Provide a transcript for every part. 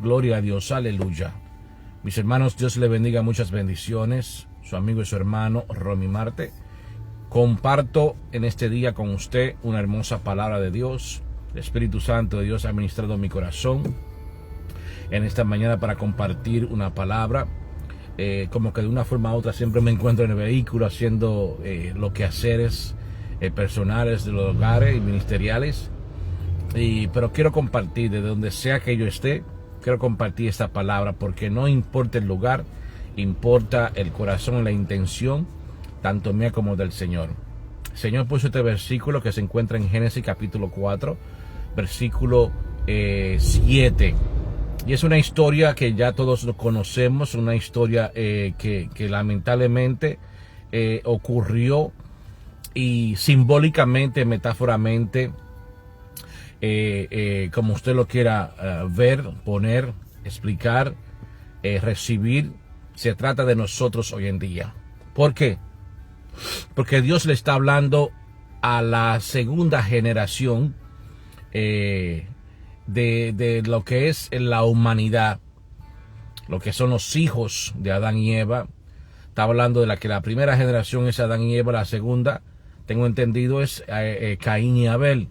Gloria a Dios, aleluya. Mis hermanos, Dios le bendiga, muchas bendiciones. Su amigo y su hermano Romy Marte. Comparto en este día con usted una hermosa palabra de Dios. El Espíritu Santo de Dios ha ministrado mi corazón en esta mañana para compartir una palabra. Como que de una forma u otra siempre me encuentro en el vehículo haciendo los quehaceres personales de los hogares y ministeriales. Pero quiero compartir de donde sea que yo esté, quiero compartir esta palabra porque no importa el lugar, importa el corazón y la intención, tanto mía como del Señor. El Señor puso este versículo que se encuentra en Génesis capítulo 4, versículo 7. Y es una historia que ya todos lo conocemos, una historia que lamentablemente ocurrió y simbólicamente, metáforamente, como usted lo quiera ver, poner, explicar, recibir, se trata de nosotros hoy en día. ¿Por qué? Porque Dios le está hablando a la segunda generación de lo que es la humanidad, lo que son los hijos de Adán y Eva. Está hablando de la primera generación es Adán y Eva, la segunda, tengo entendido, es Caín y Abel.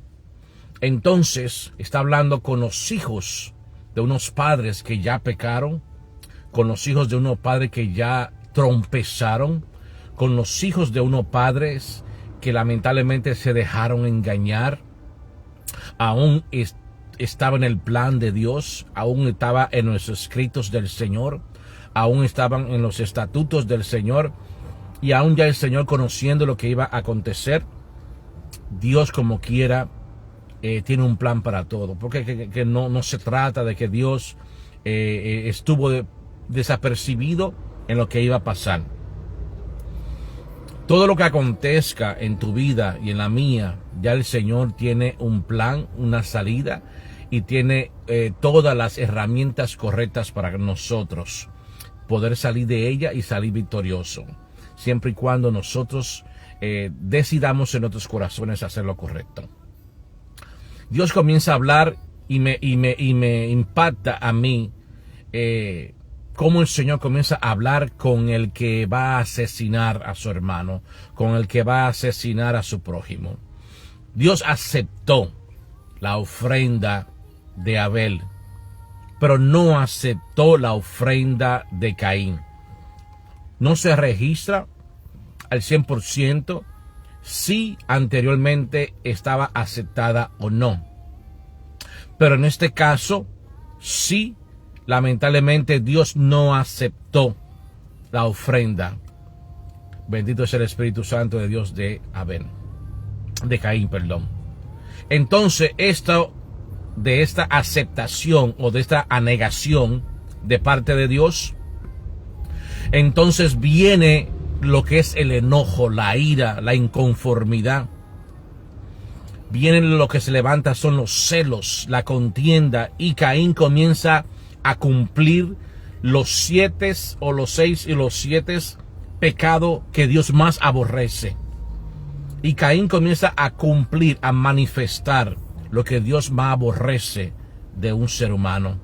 Entonces está hablando con los hijos de unos padres que ya pecaron, con los hijos de unos padres que ya trompezaron, con los hijos de unos padres que lamentablemente se dejaron engañar. Aún estaba en el plan de Dios, aún estaba en los escritos del Señor, aún estaban en los estatutos del Señor, y aún ya el Señor conociendo lo que iba a acontecer. Dios, como quiera, tiene un plan para todo, porque que no se trata de que Dios estuvo desapercibido en lo que iba a pasar. Todo lo que acontezca en tu vida y en la mía, ya el Señor tiene un plan, una salida, y tiene todas las herramientas correctas para nosotros poder salir de ella y salir victorioso, siempre y cuando nosotros decidamos en nuestros corazones hacer lo correcto. Dios comienza a hablar y me impacta a mí cómo el Señor comienza a hablar con el que va a asesinar a su hermano, con el que va a asesinar a su prójimo. Dios aceptó la ofrenda de Abel, pero no aceptó la ofrenda de Caín. No se registra al 100% si anteriormente estaba aceptada o no. Pero en este caso, sí, lamentablemente Dios no aceptó la ofrenda. Bendito sea el Espíritu Santo de Dios de Caín, perdón. Entonces, de esta aceptación o de esta anegación de parte de Dios, entonces viene lo que es el enojo, la ira, la inconformidad. Viene lo que se levanta son los celos, la contienda, y Caín comienza a cumplir los 6 y los 7 pecados que Dios más aborrece. Y Caín comienza a cumplir, a manifestar lo que Dios más aborrece de un ser humano.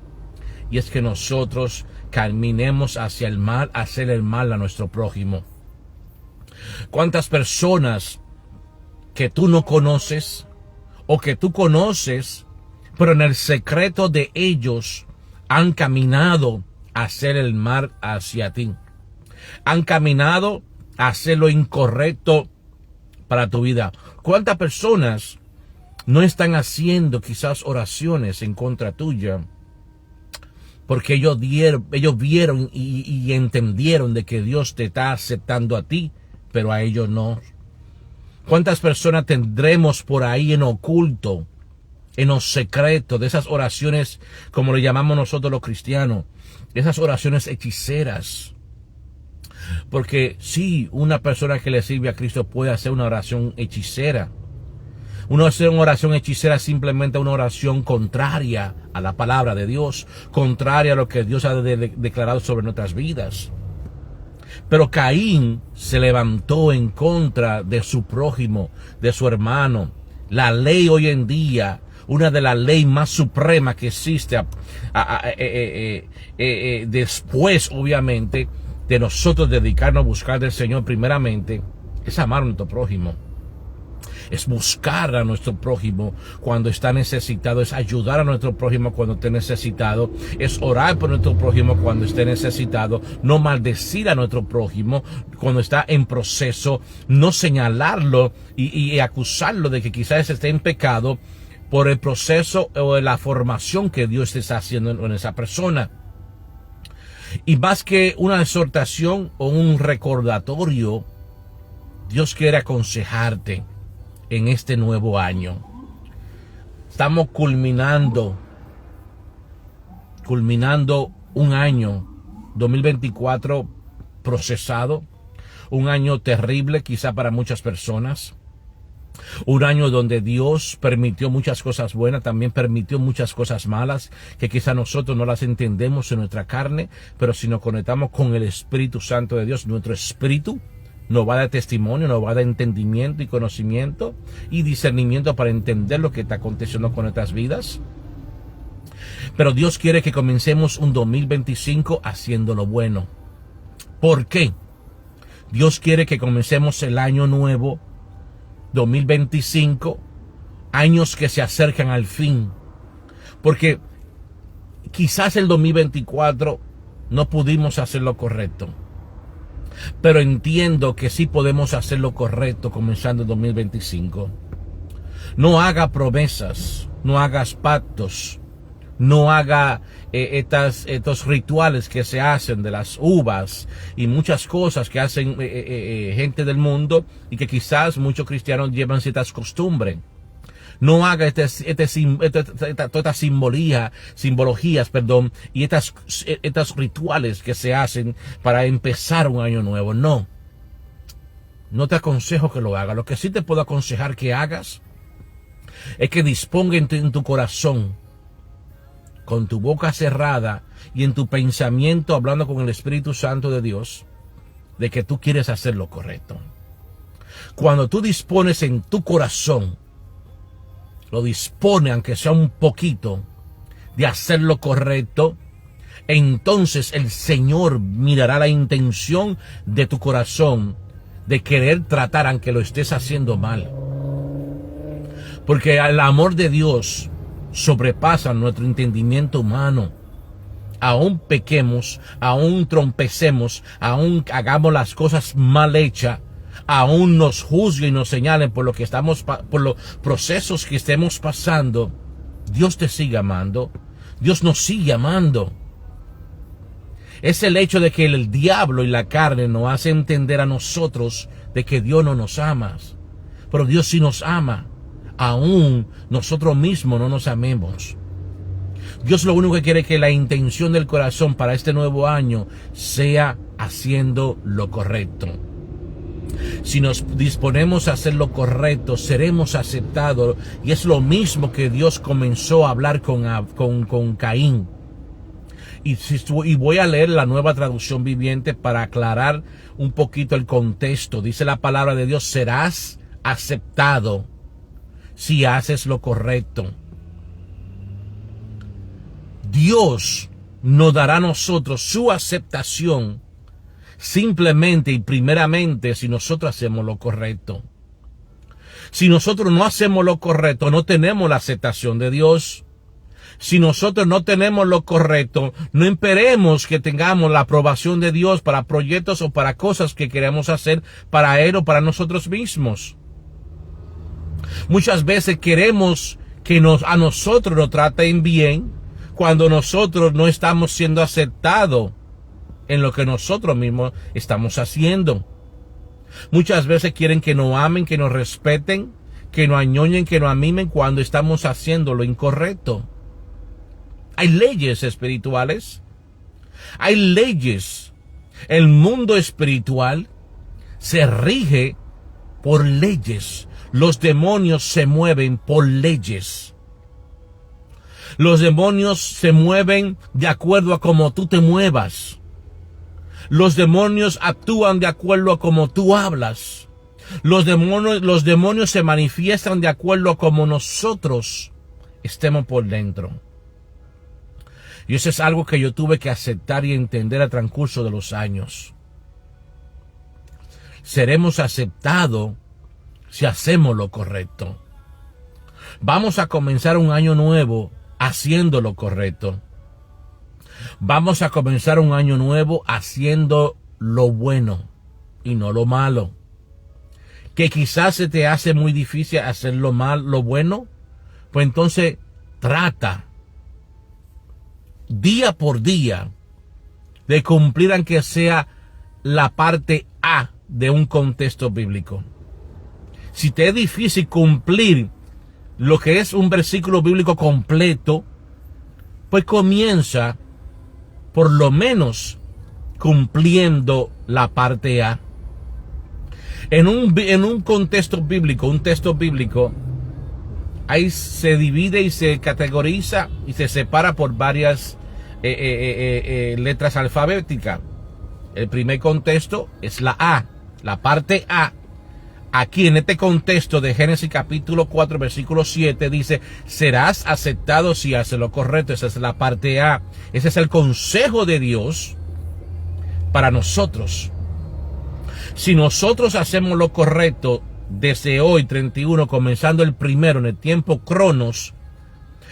Y es que nosotros caminemos hacia el mal, hacer el mal a nuestro prójimo. ¿Cuántas personas que tú no conoces o que tú conoces, pero en el secreto de ellos han caminado a hacer el mal hacia ti? Han caminado a hacer lo incorrecto para tu vida. ¿Cuántas personas no están haciendo quizás oraciones en contra tuya porque ellos vieron y entendieron de que Dios te está aceptando a ti, pero a ellos no? ¿Cuántas personas tendremos por ahí en oculto, en lo secreto, de esas oraciones, como le llamamos nosotros los cristianos, esas oraciones hechiceras? Porque sí, una persona que le sirve a Cristo puede hacer una oración hechicera. Uno hacer una oración hechicera es simplemente una oración contraria a la palabra de Dios, contraria a lo que Dios ha declarado sobre nuestras vidas. Pero Caín se levantó en contra de su prójimo, de su hermano. La ley hoy en día, una de las leyes más supremas que existe después, obviamente, de nosotros dedicarnos a buscar del Señor primeramente, es amar a nuestro prójimo. Es buscar a nuestro prójimo cuando está necesitado, es ayudar a nuestro prójimo cuando esté necesitado, es orar por nuestro prójimo cuando esté necesitado, no maldecir a nuestro prójimo cuando está en proceso, no señalarlo y acusarlo de que quizás esté en pecado por el proceso o la formación que Dios está haciendo en esa persona. Y más que una exhortación o un recordatorio, Dios quiere aconsejarte en este nuevo año. Estamos culminando un año 2024 procesado, un año terrible quizá para muchas personas, un año donde Dios permitió muchas cosas buenas, también permitió muchas cosas malas que quizá nosotros no las entendemos en nuestra carne, pero si nos conectamos con el Espíritu Santo de Dios, nuestro espíritu nos va a dar testimonio, nos va a dar entendimiento y conocimiento y discernimiento para entender lo que está aconteciendo con nuestras vidas. Pero Dios quiere que comencemos un 2025 haciendo lo bueno. ¿Por qué? Dios quiere que comencemos el año nuevo 2025, años que se acercan al fin. Porque quizás el 2024 no pudimos hacer lo correcto. Pero entiendo que sí podemos hacer lo correcto comenzando el 2025. No haga promesas, no hagas pactos, no haga estos rituales que se hacen de las uvas y muchas cosas que hacen gente del mundo y que quizás muchos cristianos llevan ciertas costumbres. No haga todas estas simbologías, y estos rituales que se hacen para empezar un año nuevo. No te aconsejo que lo hagas. Lo que sí te puedo aconsejar que hagas es que disponga en tu corazón, con tu boca cerrada y en tu pensamiento hablando con el Espíritu Santo de Dios, de que tú quieres hacer lo correcto. Cuando tú dispones en tu corazón, lo dispone, aunque sea un poquito, de hacer lo correcto, entonces el Señor mirará la intención de tu corazón de querer tratar aunque lo estés haciendo mal. Porque el amor de Dios sobrepasa nuestro entendimiento humano. Aún pequemos, aún trompecemos, aún hagamos las cosas mal hechas, aún nos juzguen y nos señalen por por los procesos que estemos pasando, Dios te sigue amando, Dios nos sigue amando. Es el hecho de que el diablo y la carne nos hace entender a nosotros de que Dios no nos ama, pero Dios sí nos ama, aún nosotros mismos no nos amemos. Dios lo único que quiere es que la intención del corazón para este nuevo año sea haciendo lo correcto. Si nos disponemos a hacer lo correcto, seremos aceptados. Y es lo mismo que Dios comenzó a hablar con Caín. Y voy a leer la Nueva Traducción Viviente para aclarar un poquito el contexto. Dice la palabra de Dios: serás aceptado si haces lo correcto. Dios nos dará a nosotros su aceptación simplemente y primeramente si nosotros hacemos lo correcto. Si nosotros no hacemos lo correcto, no tenemos la aceptación de Dios. Si nosotros no tenemos lo correcto, no esperemos que tengamos la aprobación de Dios para proyectos o para cosas que queremos hacer para Él o para nosotros mismos. Muchas veces queremos que a nosotros nos traten bien cuando nosotros no estamos siendo aceptados en lo que nosotros mismos estamos haciendo. Muchas veces quieren que nos amen, que nos respeten, que nos añoñen, que nos amimen cuando estamos haciendo lo incorrecto. Hay leyes espirituales. Hay leyes. El mundo espiritual se rige por leyes. Los demonios se mueven por leyes. Los demonios se mueven de acuerdo a cómo tú te muevas. Los demonios actúan de acuerdo a cómo tú hablas. Los demonios se manifiestan de acuerdo a cómo nosotros estemos por dentro. Y eso es algo que yo tuve que aceptar y entender al transcurso de los años. Seremos aceptados si hacemos lo correcto. Vamos a comenzar un año nuevo haciendo lo correcto. Vamos a comenzar un año nuevo haciendo lo bueno y no lo malo. Que quizás se te hace muy difícil hacer lo bueno, pues entonces trata día por día de cumplir aunque sea la parte A de un contexto bíblico. Si te es difícil cumplir lo que es un versículo bíblico completo, pues comienza por lo menos cumpliendo la parte A. En un contexto bíblico, un texto bíblico, ahí se divide y se categoriza y se separa por varias letras alfabéticas. El primer contexto es la A, la parte A. Aquí en este contexto de Génesis capítulo 4 versículo 7 dice: serás aceptado si haces lo correcto. Esa es la parte A. Ese es el consejo de Dios para nosotros. Si nosotros hacemos lo correcto desde hoy 31, comenzando el primero en el tiempo Cronos,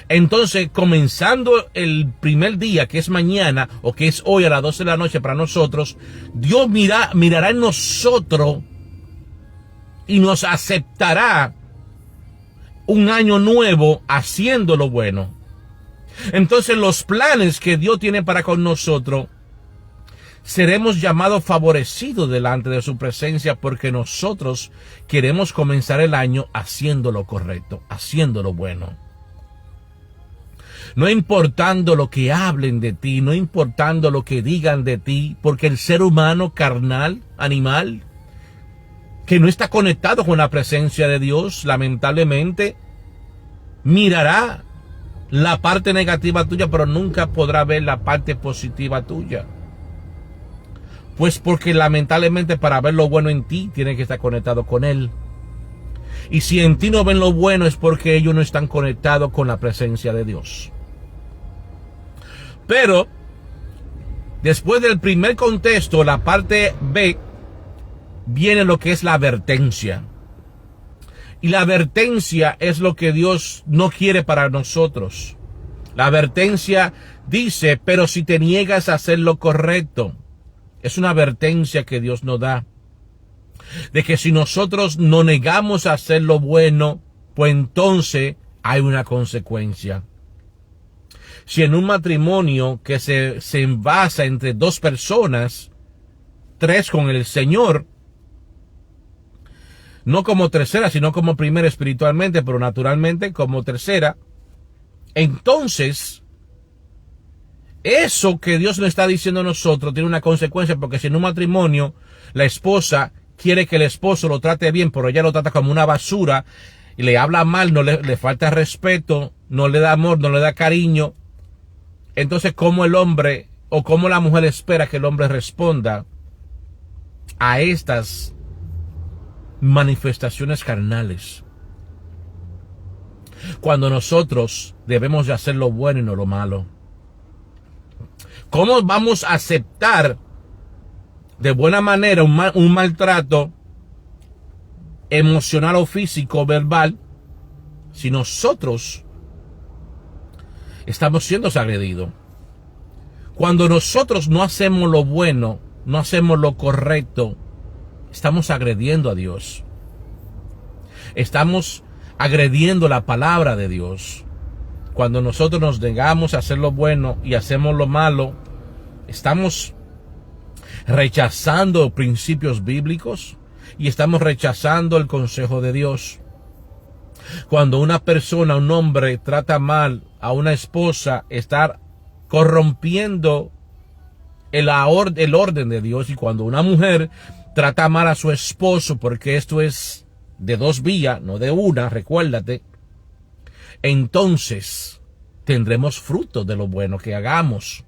entonces comenzando el primer día, que es mañana o que es hoy a las 12 de la noche para nosotros, Dios mirará en nosotros y nos aceptará un año nuevo haciendo lo bueno. Entonces los planes que Dios tiene para con nosotros, seremos llamados favorecidos delante de su presencia, porque nosotros queremos comenzar el año haciendo lo correcto, haciendo lo bueno. No importando lo que hablen de ti, no importando lo que digan de ti, porque el ser humano carnal, animal, que no está conectado con la presencia de Dios, lamentablemente, mirará la parte negativa tuya, pero nunca podrá ver la parte positiva tuya. Pues porque lamentablemente para ver lo bueno en ti, tienes que estar conectado con Él. Y si en ti no ven lo bueno, es porque ellos no están conectados con la presencia de Dios. Pero, después del primer contexto, la parte B, viene lo que es la advertencia. Y la advertencia es lo que Dios no quiere para nosotros. La advertencia dice: pero si te niegas a hacer lo correcto. Es una advertencia que Dios nos da. De que si nosotros no negamos a hacer lo bueno, pues entonces hay una consecuencia. Si en un matrimonio que se basa entre dos personas, tres con el Señor, no como tercera, sino como primera espiritualmente, pero naturalmente como tercera, entonces eso que Dios nos está diciendo a nosotros tiene una consecuencia, porque si en un matrimonio la esposa quiere que el esposo lo trate bien, pero ella lo trata como una basura y le habla mal, no le falta respeto, no le da amor, no le da cariño, entonces ¿cómo el hombre o cómo la mujer espera que el hombre responda a estas manifestaciones carnales? Cuando nosotros debemos de hacer lo bueno y no lo malo. ¿Cómo vamos a aceptar de buena manera un maltrato emocional o físico, verbal, si nosotros estamos siendo agredidos? Cuando nosotros no hacemos lo bueno, no hacemos lo correcto, estamos agrediendo a Dios. Estamos agrediendo la palabra de Dios. Cuando nosotros nos negamos a hacer lo bueno y hacemos lo malo, estamos rechazando principios bíblicos y estamos rechazando el consejo de Dios. Cuando una persona, un hombre, trata mal a una esposa, está corrompiendo el orden de Dios. Y cuando una mujer trata mal a su esposo, porque esto es de dos vías, no de una, recuérdate, entonces tendremos fruto de lo bueno que hagamos.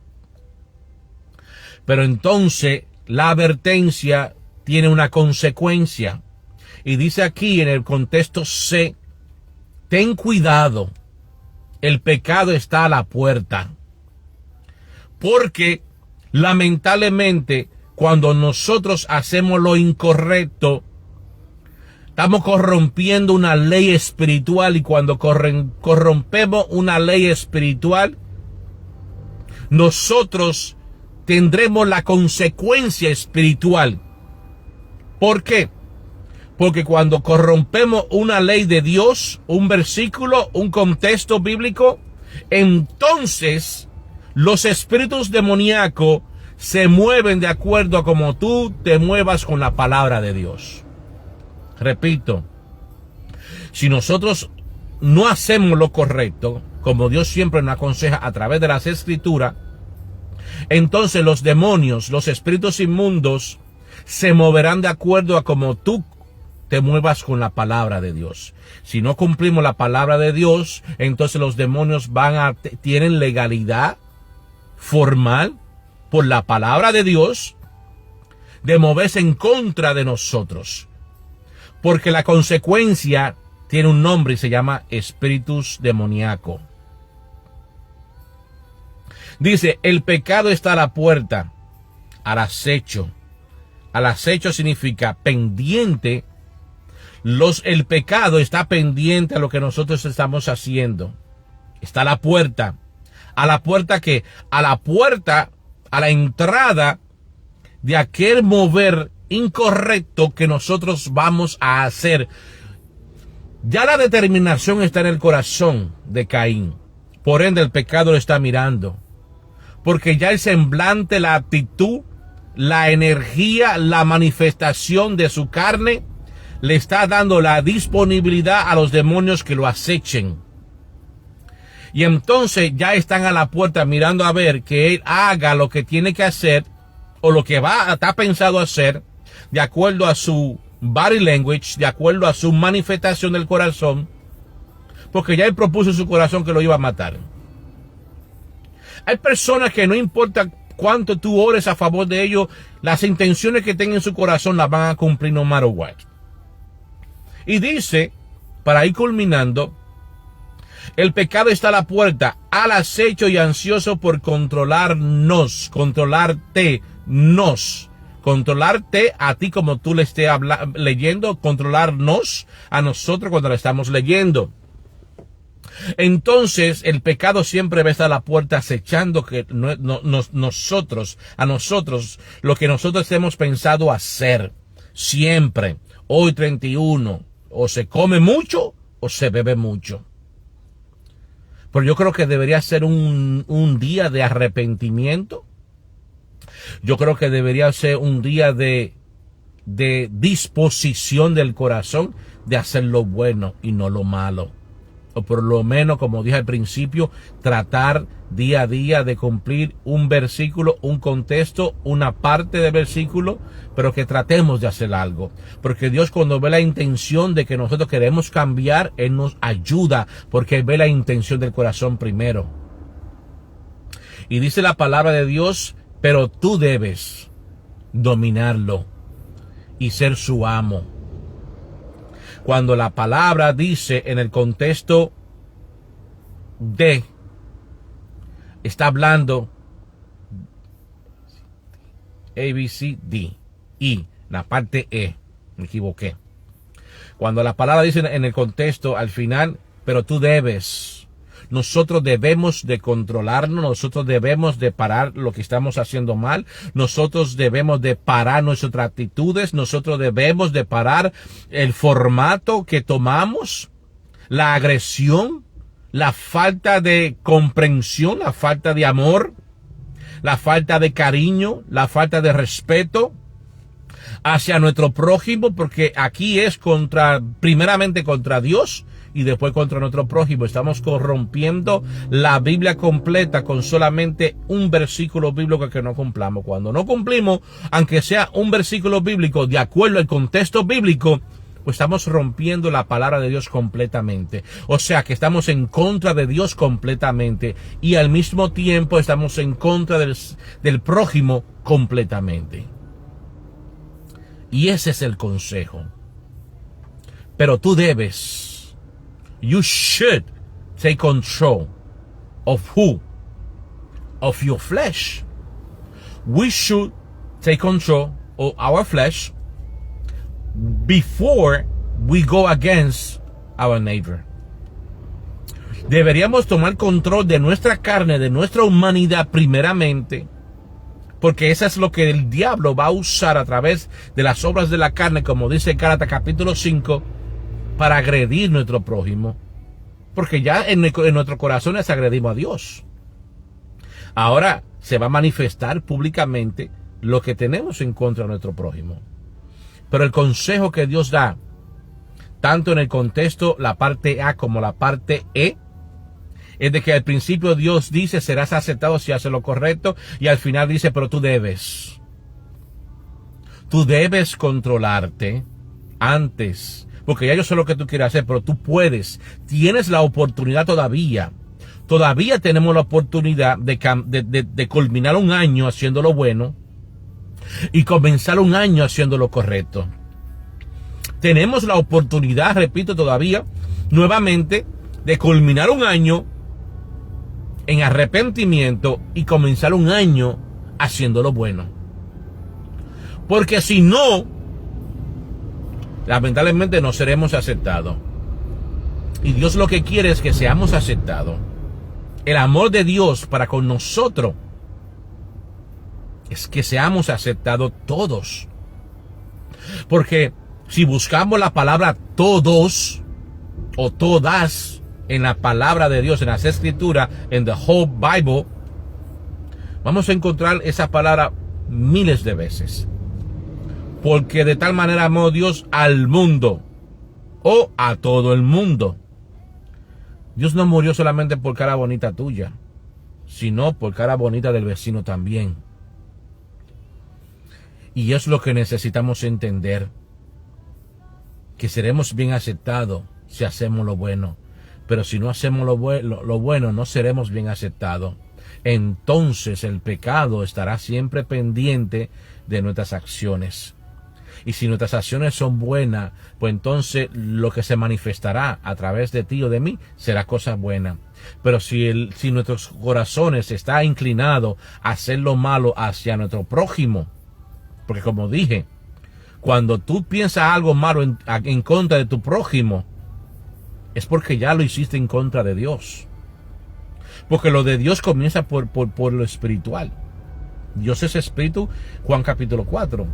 Pero entonces la advertencia tiene una consecuencia. Y dice aquí en el contexto C: ten cuidado el pecado está a la puerta. Porque lamentablemente cuando nosotros hacemos lo incorrecto, estamos corrompiendo una ley espiritual, y cuando corrompemos una ley espiritual, nosotros tendremos la consecuencia espiritual. ¿Por qué? Porque cuando corrompemos una ley de Dios, un versículo, un contexto bíblico, entonces los espíritus demoníacos se mueven de acuerdo a como tú te muevas con la palabra de Dios. Repito, si nosotros no hacemos lo correcto, como Dios siempre nos aconseja a través de las Escrituras, entonces los demonios, los espíritus inmundos, se moverán de acuerdo a como tú te muevas con la palabra de Dios. Si no cumplimos la palabra de Dios, entonces los demonios tienen legalidad formal por la palabra de Dios de moverse en contra de nosotros. Porque la consecuencia tiene un nombre y se llama espíritus demoníaco. Dice, el pecado está a la puerta, al acecho. Al acecho significa pendiente. El pecado está pendiente a lo que nosotros estamos haciendo. Está a la puerta. ¿A la puerta qué? A la puerta, a la entrada de aquel mover incorrecto que nosotros vamos a hacer. Ya la determinación está en el corazón de Caín. Por ende, el pecado lo está mirando. Porque ya el semblante, la actitud, la energía, la manifestación de su carne le está dando la disponibilidad a los demonios que lo acechen. Y entonces ya están a la puerta mirando a ver que él haga lo que tiene que hacer o lo que está pensado hacer de acuerdo a su body language, de acuerdo a su manifestación del corazón, porque ya él propuso en su corazón que lo iba a matar. Hay personas que no importa cuánto tú ores a favor de ellos, las intenciones que tengan en su corazón las van a cumplir no matter what. Y dice, para ir culminando, el pecado está a la puerta, al acecho y ansioso por controlarte a ti como tú le estés leyendo, controlarnos a nosotros cuando le estamos leyendo. Entonces el pecado siempre va a estar a la puerta acechando que nosotros lo que nosotros hemos pensado hacer. Siempre, hoy 31, o se come mucho o se bebe mucho. Pero yo creo que debería ser un día de arrepentimiento. Yo creo que debería ser un día de disposición del corazón de hacer lo bueno y no lo malo. O por lo menos, como dije al principio, tratar día a día de cumplir un versículo, un contexto, una parte del versículo, pero que tratemos de hacer algo. Porque Dios, cuando ve la intención de que nosotros queremos cambiar, Él nos ayuda, porque Él ve la intención del corazón primero. Y dice la palabra de Dios, pero tú debes dominarlo y ser su amo. Cuando la palabra dice en el contexto de, está hablando A, B, C, D, I, la parte E, me equivoqué. Cuando la palabra dice en el contexto al final, pero tú debes, nosotros debemos de controlarnos, nosotros debemos de parar lo que estamos haciendo mal, nosotros debemos de parar nuestras actitudes, nosotros debemos de parar el formato que tomamos, la agresión, la falta de comprensión, la falta de amor, la falta de cariño, la falta de respeto hacia nuestro prójimo, porque aquí es primeramente contra Dios y después contra nuestro prójimo. Estamos corrompiendo la Biblia completa con solamente un versículo bíblico que no cumplamos. Cuando no cumplimos, aunque sea un versículo bíblico de acuerdo al contexto bíblico, pues estamos rompiendo la palabra de Dios completamente. O sea que estamos en contra de Dios completamente y al mismo tiempo estamos en contra del prójimo completamente. Y ese es el consejo. Pero tú debes, you should take control of who? Of your flesh. We should take control of our flesh before we go against our neighbor. Deberíamos tomar control de nuestra carne, de nuestra humanidad primeramente, porque eso es lo que el diablo va a usar a través de las obras de la carne, como dice Gálatas capítulo 5, para agredir nuestro prójimo. Porque ya en nuestros corazones agredimos a Dios. Ahora se va a manifestar públicamente lo que tenemos en contra de nuestro prójimo. Pero el consejo que Dios da, tanto en el contexto, la parte A como la parte E, es de que al principio Dios dice, serás aceptado si haces lo correcto, y al final dice, pero tú debes controlarte antes, porque ya yo sé lo que tú quieres hacer, pero tú puedes, tienes la oportunidad todavía tenemos la oportunidad de culminar un año haciendo lo bueno y comenzar un año haciendo lo correcto. Tenemos la oportunidad, repito todavía, nuevamente, de culminar un año en arrepentimiento y comenzar un año haciendo lo bueno. Porque si no, lamentablemente no seremos aceptados. Y Dios lo que quiere es que seamos aceptados. El amor de Dios para con nosotros es que seamos aceptados todos. Porque si buscamos la palabra todos o todas en la palabra de Dios, en las escrituras, en the whole Bible, vamos a encontrar esa palabra miles de veces. Porque de tal manera amó Dios al mundo o a todo el mundo. Dios no murió solamente por cara bonita tuya, sino por cara bonita del vecino también. Y es lo que necesitamos entender, que seremos bien aceptados si hacemos lo bueno. Pero si no hacemos lo bueno, no seremos bien aceptados. Entonces el pecado estará siempre pendiente de nuestras acciones. Y si nuestras acciones son buenas, pues entonces lo que se manifestará a través de ti o de mí será cosa buena. Pero si nuestros corazones están inclinados a hacer lo malo hacia nuestro prójimo, porque como dije, cuando tú piensas algo malo en contra de tu prójimo, es porque ya lo hiciste en contra de Dios. Porque lo de Dios comienza por lo espiritual. Dios es espíritu, Juan capítulo 4.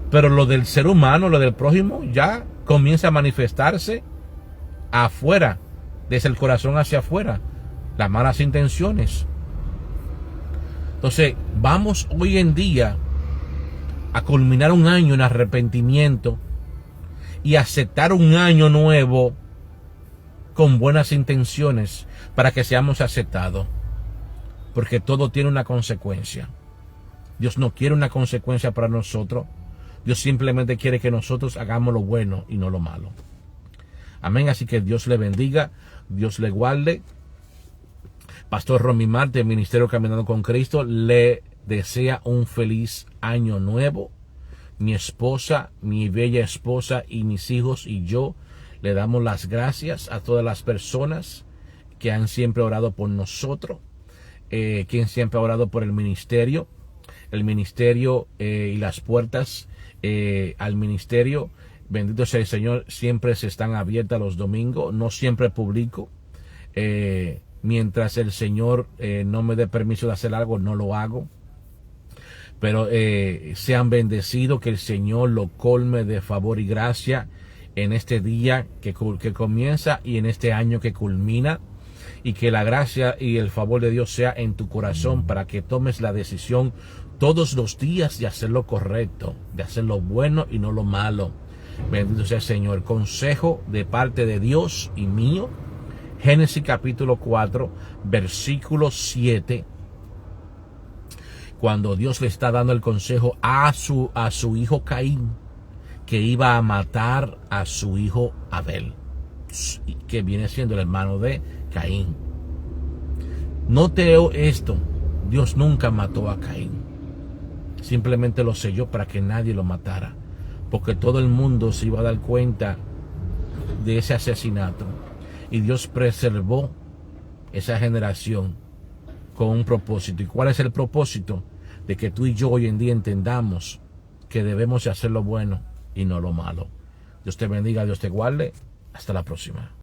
Pero lo del ser humano, lo del prójimo, ya comienza a manifestarse afuera, desde el corazón hacia afuera, las malas intenciones. Entonces, vamos hoy en día a culminar un año en arrepentimiento y aceptar un año nuevo con buenas intenciones para que seamos aceptados. Porque todo tiene una consecuencia. Dios no quiere una consecuencia para nosotros. Dios simplemente quiere que nosotros hagamos lo bueno y no lo malo. Amén. Así que Dios le bendiga, Dios le guarde. Pastor Romy Marte, Ministerio Caminando con Cristo, le desea un feliz año nuevo. Mi esposa, mi bella esposa y mis hijos y yo le damos las gracias a todas las personas que han siempre orado por nosotros, quien siempre ha orado por el ministerio y las puertas al ministerio. Bendito sea el Señor, siempre se están abiertas los domingos. No siempre publico, mientras el Señor no me dé permiso de hacer algo, no lo hago. Pero sean bendecidos, que el Señor lo colme de favor y gracia en este día que comienza y en este año que culmina, y que la gracia y el favor de Dios sea en tu corazón para que tomes la decisión todos los días de hacer lo correcto, de hacer lo bueno y no lo malo. Bendito sea el Señor. Consejo de parte de Dios y mío. Génesis capítulo 4, versículo 7. Cuando Dios le está dando el consejo a su hijo Caín, que iba a matar a su hijo Abel, que viene siendo el hermano de Caín. Note esto: Dios nunca mató a Caín. Simplemente lo selló para que nadie lo matara, porque todo el mundo se iba a dar cuenta de ese asesinato. Y Dios preservó esa generación con un propósito. ¿Y cuál es el propósito? De que tú y yo hoy en día entendamos que debemos hacer lo bueno y no lo malo. Dios te bendiga, Dios te guarde. Hasta la próxima.